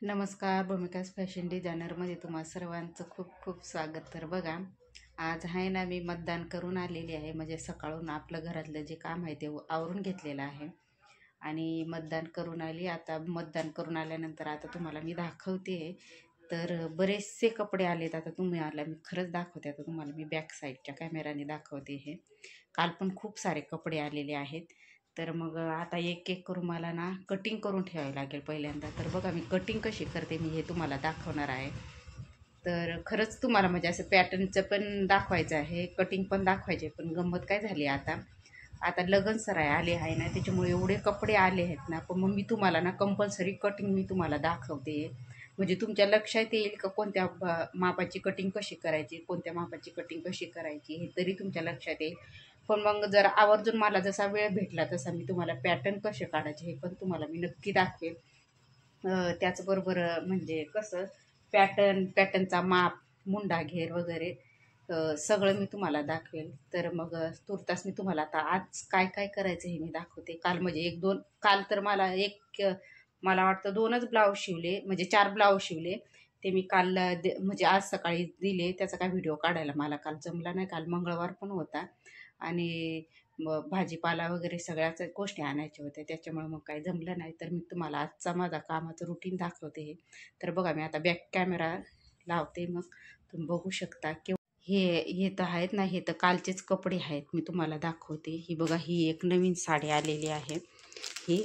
नमस्कार, भूमिकास फॅशन डिझायनरमध्ये तुम्हा सर्वांचं खूप खूप स्वागत. तर बघा, आज आहे ना, मी मतदान करून आलेली आहे. म्हणजे सकाळून आपलं घरातलं जे काम आहे ते आवरून घेतलेलं आहे आणि मतदान करून आली. आता मतदान करून आल्यानंतर आता तुम्हाला मी दाखवते. तर बरेचसे कपडे आलेत. आता तुम्ही आला, मी खरंच दाखवते. आता तुम्हाला मी बॅक साईडच्या कॅमेराने दाखवते. हे काल पण खूप सारे कपडे आलेले आहेत. तर मग आता एक एक करून मला ना कटिंग करून ठेवावी लागेल पहिल्यांदा. तर बघा, मी कटिंग कशी करते मी हे तुम्हाला दाखवणार आहे. तर खरंच तुम्हाला म्हणजे असं पॅटर्नचं पण दाखवायचं आहे, कटिंग पण दाखवायचे. पण गंमत काय झाली, आता आता लगन सराई आले आहे ना, त्याच्यामुळे एवढे कपडे आले आहेत ना. पण मग मी तुम्हाला ना कंपल्सरी कटिंग मी तुम्हाला दाखवते. म्हणजे तुमच्या लक्षात येईल का कोणत्या मापाची कटिंग कशी करायची, कोणत्या मापाची कटिंग कशी करायची, हे तरी तुमच्या लक्षात येईल. पण मग जर आवर्जून मला जसा वेळ भेटला तसा मी तुम्हाला पॅटर्न कसे काढायचे हे पण तुम्हाला मी नक्की दाखवेल. त्याचबरोबर म्हणजे कसं पॅटर्नचा माप, मुंडा घेर वगैरे सगळं मी तुम्हाला दाखवेल. तर मग तुर्तास मी तुम्हाला आता आज काय काय करायचं हे मी दाखवते. काल म्हणजे काल तर मला वाटतं 2च ब्लाऊज शिवले, म्हणजे 4 ब्लाऊज शिवले. ते मी काल म्हणजे आज सकाळी दिले. त्याचा काय व्हिडिओ काढायला मला काल जमला नाही. काल मंगळवार पण होता आणि मग भाजीपाला वगैरे सगळ्याच गोष्टी आणायच्या होत्या, त्याच्यामुळे मग काही जमलं नाही. तर मी तुम्हाला आजचा माझा कामाचं रुटीन दाखवते. तर बघा, मी आता बॅक कॅमेरा लावते, मग तुम्ही बघू शकता की हे तर आहेत ना, हे तर कालचेच कपडे आहेत. मी तुम्हाला दाखवते. ही बघा, ही एक नवीन साडी आलेली आहे. ही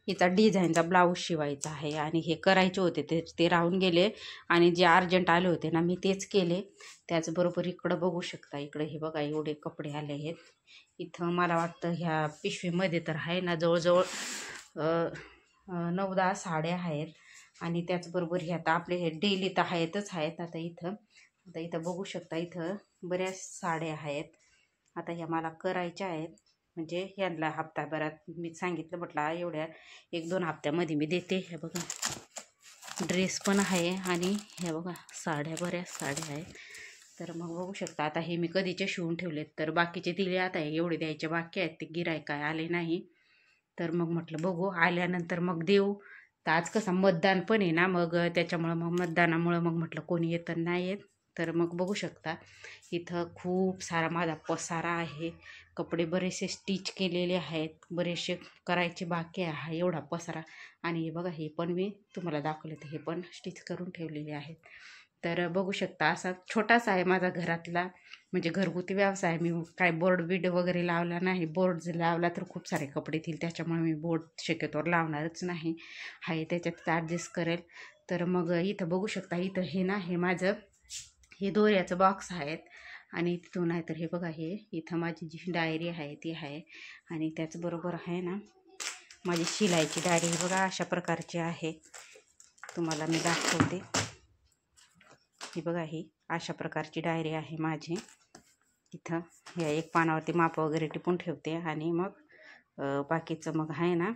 हिचा डिझाईनचा ब्लाऊज शिवायचा आहे आणि हे करायचे होते, ते राहून गेले आणि जे अर्जंट आले होते ना मी तेच केले. त्याचबरोबर इकडं बघू शकता, इकडे हे बघा एवढे कपडे आले आहेत. इथं मला वाटतं ह्या पिशवीमध्ये तर आहे ना जवळजवळ 9-10 साड्या आहेत. आणि त्याचबरोबर हे आता आपले हे डेली तर आहेत. आता इथं बघू शकता, इथं बऱ्याच साड्या आहेत. आता ह्या मला करायच्या आहेत. म्हणजे ह्यांना हप्ताभरात मी सांगितलं, म्हटलं एवढ्या 1-2 हप्त्यामध्ये मी देते. हे बघा ड्रेस पण आहे आणि हे बघा बऱ्याच साड्या आहेत. तर मग बघू शकता, आता हे मी कधीचे शिवून ठेवलेत. तर बाकीचे दिले, आता एवढे द्यायचे बाकी आहेत. ते गिऱ्हाईक काय आले नाही. तर मग म्हटलं बघू आल्यानंतर मग देऊ. तर आज कसं मतदान पण आहे ना, मग त्याच्यामुळं मग मतदानामुळं मग म्हटलं कोणी येतं नाही येत. तर मग बघू शकता, इथं खूप सारा माझा पसारा आहे. कपडे बरेचसे स्टिच केलेले आहेत, बरेचसे करायचे बाकी आहे, एवढा पसारा. आणि हे बघा, हे पण मी तुम्हाला दाखवले, तर हे पण स्टिच करून ठेवलेले आहेत. तर बघू शकता, असा छोटासा आहे माझा घरातला म्हणजे घरगुती व्यवसाय. मी काय बोर्ड वगैरे लावला नाही. बोर्ड जर लावला तर खूप सारे कपडे येतील, त्याच्यामुळे मी बोर्ड शक्यतोवर लावणारच नाही आहे, त्याच्यात ॲडजस्ट करेल. तर मग इथं बघू शकता, इथं हे ना, हे माझं हे दोऱ्याचं बॉक्स आहेत. आणि तिथून आहे तर हे बघा, हे इथं माझी जी डायरी आहे ती आहे. आणि त्याचबरोबर आहे ना माझी शिलाईची डायरी, हे बघा अशा प्रकारची आहे. तुम्हाला मी दाखवते. ही बघा, ही अशा प्रकारची डायरी आहे माझी. इथं या एक पानावरती माप वगैरे टिपून ठेवते आणि मग बाकीचं मग आहे ना,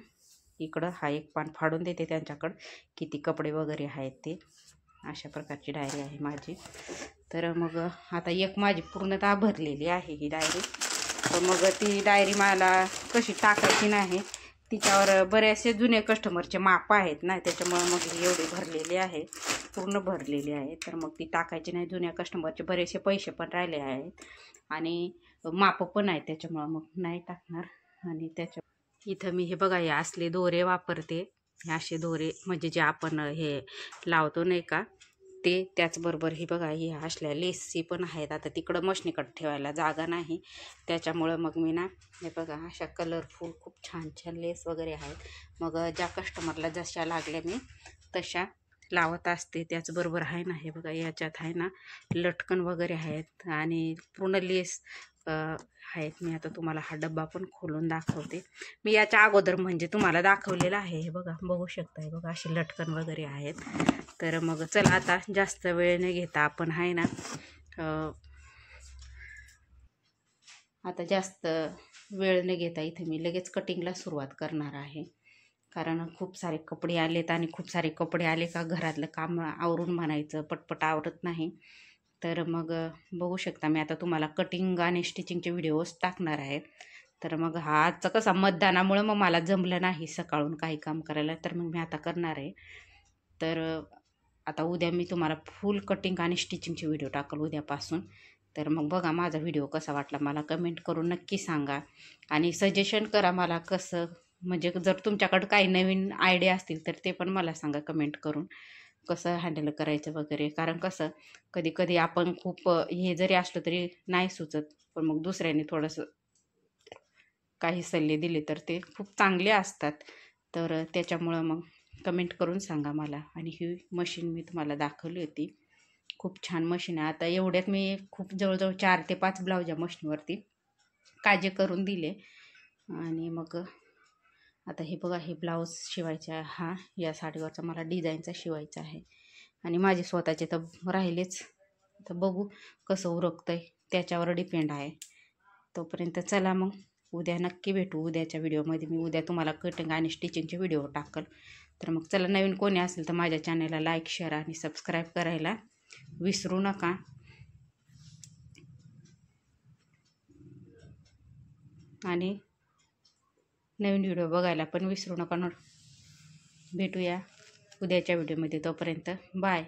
इकडं हा एक पान फाडून देते त्यांच्याकडं किती कपडे वगैरे आहेत ते. अशा प्रकारची डायरी आहे माझी. तर मग आता एक माझी पूर्णतः भरलेली आहे ही डायरी. तर मग ती डायरी मला कशी टाकायची नाही, तिच्यावर बरेचसे जुने कस्टमरचे माप आहेत ना, त्याच्यामुळे मग ही एवढी भरलेली आहे, पूर्ण भरलेली आहे. तर मग ती टाकायची नाही. जुन्या कस्टमरचे बरेचसे पैसे पण राहिले आहेत आणि माप पण आहेत, त्याच्यामुळं मग नाही टाकणार. आणि इथं मी हे बघा, हे असले दोरे वापरते. हे असे दोरे म्हणजे जे आपण हे लावतो नाही का ते. त्याचबरोबर हे बघा, हे असल्या लेसची पण आहेत. आता तिकडं मशनीकडं ठेवायला जागा नाही, त्याच्यामुळं मग मी ना हे बघा अशा कलरफुल खूप छान छान लेस वगैरे आहेत. मग ज्या कस्टमरला जशा लागल्या मी तशा लावत असते. त्याचबरोबर आहे ना, हे बघा याच्यात आहे ना लटकन वगैरे आहेत आणि पूर्ण लेस आहेत. मी आता तुम्हाला हा डब्बा पण खोलून दाखवते. मी याच्या अगोदर म्हणजे तुम्हाला दाखवलेलं आहे. हे बघा, बघू शकता, हे बघा असे लटकन वगैरे आहेत. तर मग चला, आता जास्त वेळ न घेता आपण आहे ना आता जास्त वेळ न घेता इथे मी लगेच कटिंगला सुरुवात करणार आहे. कारण खूप सारे कपडे आलेत आणि खूप सारे कपडे आले का घरातलं काम आवरून म्हणायचं पटपट आवरत नाही. तर मग बघू शकता, मी आता तुम्हाला कटिंग आणि स्टिचिंगचे व्हिडिओज टाकणार आहे. तर मग हा आजचं कसं मतदानामुळं मग मला जमलं नाही सकाळून काही काम करायला, तर मग मी आता करणार आहे. तर आता उद्या मी तुम्हाला फुल कटिंग आणि स्टिचिंगचे व्हिडिओ टाकल उद्यापासून. तर मग बघा माझा व्हिडिओ कसा वाटला मला कमेंट करून नक्की सांगा आणि सजेशन करा मला कसं, म्हणजे जर तुमच्याकडं काही नवीन आयडिया असतील तर ते पण मला सांगा कमेंट करून कसं हँडल करायचं वगैरे. कारण कसं कधी कधी आपण खूप हे जरी असलं तरी नाही सुचत, पण मग दुसऱ्याने थोडंसं काही सल्ले दिले तर ते खूप चांगले असतात. तर त्याच्यामुळं मग कमेंट करून सांगा मला. आणि ही मशीन मी तुम्हाला दाखवली होती, खूप छान मशीन आहे. आता एवढ्यात मी खूप जवळजवळ 4 ते 5 ब्लाऊज या मशीनवरती काजे करून दिले. आणि मग आता हे बघा हे ब्लाऊज शिवायचा आहे, हा या साडीवरचा मला डिझाईनचा शिवायचा आहे आणि माझे स्वतःचे तर राहिलेच. तर बघू कसं उरकतंय त्याच्यावर डिपेंड आहे. तोपर्यंत चला मग उद्या नक्की भेटू. उद्याच्या व्हिडिओमध्ये मी उद्या तुम्हाला कटिंग आणि स्टिचिंगचे व्हिडिओ टाकल. तर मग चला, नवीन कोणी असेल तर माझ्या चॅनलला लाईक शेअर आणि सबस्क्राईब करायला विसरू नका. आणि नवीन व्हिडिओ बघायला पण विसरू नका. भेटूया उद्याच्या व्हिडिओमध्ये. तोपर्यंत बाय.